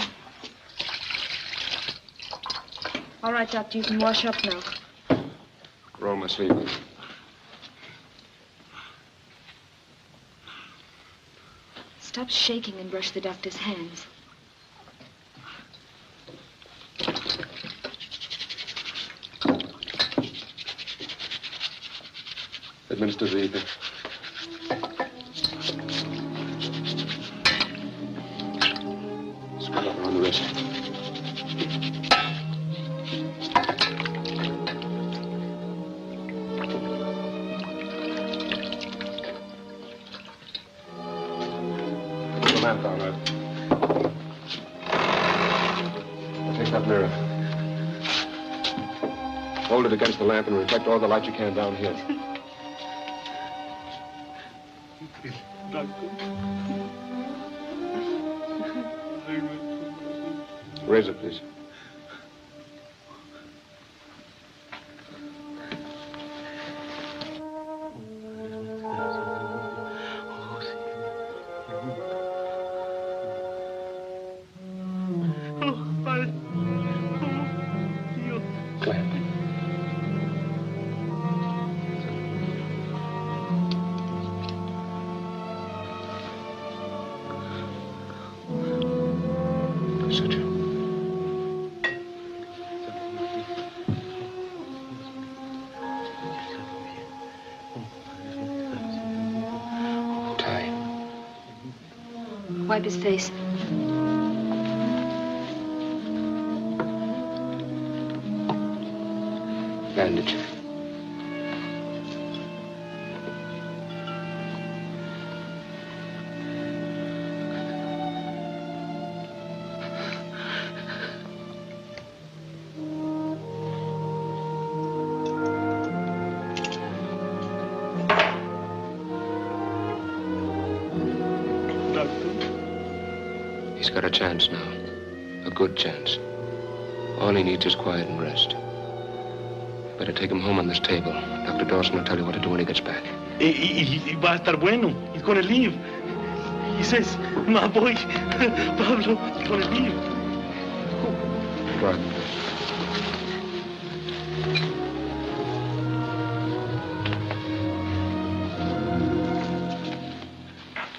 All right, Doctor, you can wash up now. Roll my sleeve up. Stop shaking and brush the doctor's hands. Administer the ether. Scrub up around the wrist. Put the lamp down, Red. Take that mirror. Hold it against the lamp and reflect all the light you can down here. Razor, please. Wipe his face. Bandage. He's got a chance now. A good chance. All he needs is quiet and rest. Better take him home on this table. Dr. Dawson will tell you what to do when he gets back. Y va a estar bueno. He's gonna leave. He says, my boy, Pablo, is gonna leave. Right.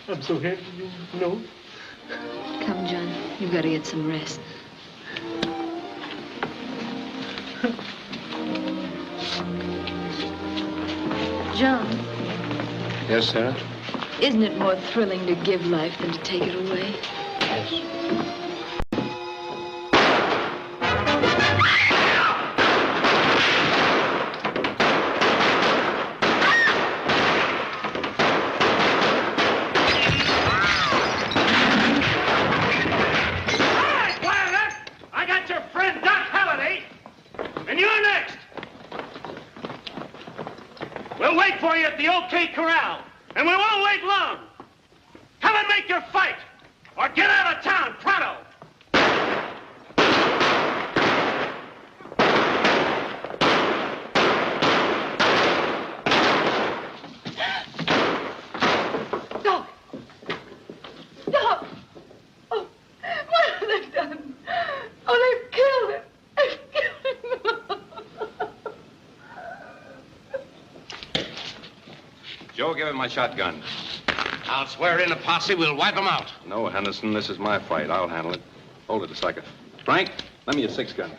I'm so happy, you know. Come, John. You've got to get some rest. John, Yes, Sarah? isn't it more thrilling to give life than to take it away? Yes. I got your friend Doc Halliday, and you're next. We'll wait for you at the OK Corral, and we won't wait long. Come and make your fight, or get out of town pronto. Doc! Doc! Oh, what have they done? Oh, they've killed him. They've killed him. Joe, give him my shotgun. I'll swear in a posse. We'll wipe them out. No, Henderson, this is my fight. I'll handle it. Hold it a second. Frank, lend me your 6-gun.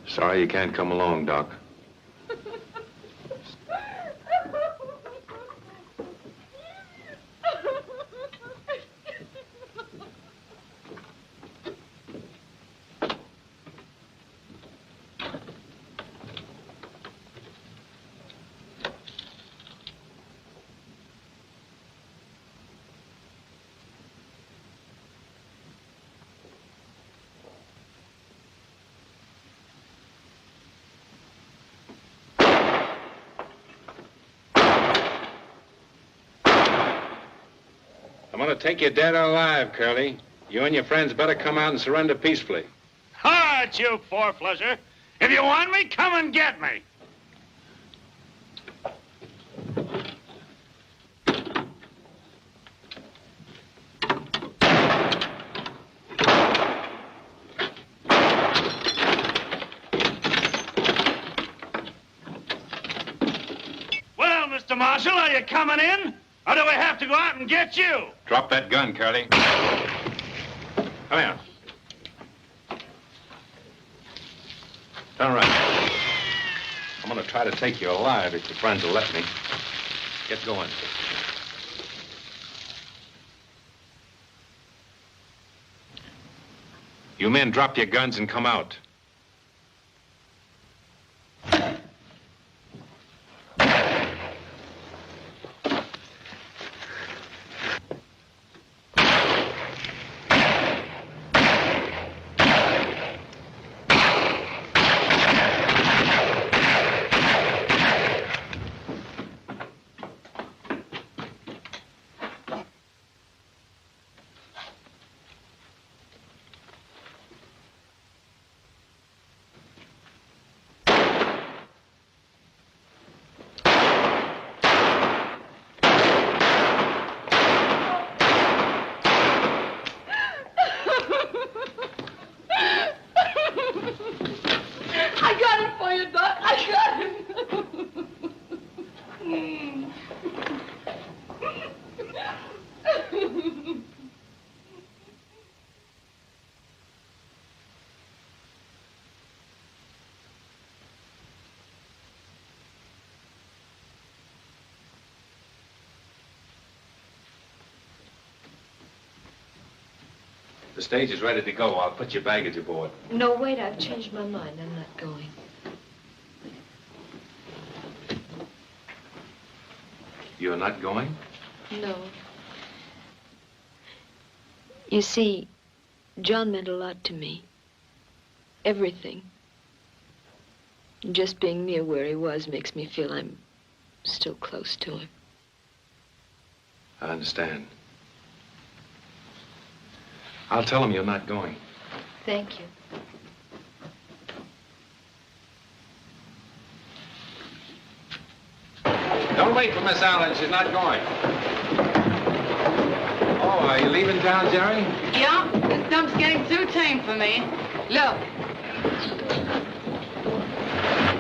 Sorry you can't come along, Doc. I'm gonna take you dead or alive, Curly. You and your friends better come out and surrender peacefully. All right, you four-flusher. If you want me, come and get me. Well, Mr. Marshal, are you coming in? Or do we have to go out and get you? Drop that gun, Curly. Come here. Turn around. I'm gonna try to take you alive if your friends will let me. Get going. You men drop your guns and come out. The stage is ready to go. I'll put your baggage aboard. No, wait, I've changed my mind. I'm not going. You're not going? No. You see, John meant a lot to me. Everything. Just being near where he was makes me feel I'm still close to him. I understand. I'll tell him you're not going. Thank you. Don't wait for Miss Allen. She's not going. Oh, are you leaving town, Jerry? Yeah, this dump's getting too tame for me. Look.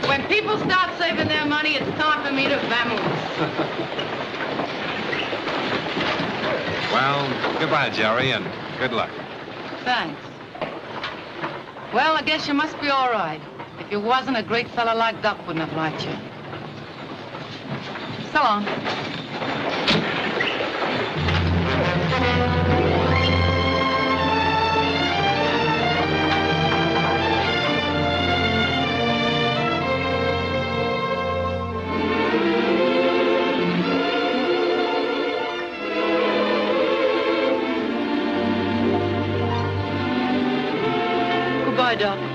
When people start saving their money, it's time for me to vamoose. Well, goodbye, Jerry, and good luck. Thanks. Well, I guess you must be all right. If you wasn't, a great fella like Duck wouldn't have liked you. So long. Goodbye, Doc.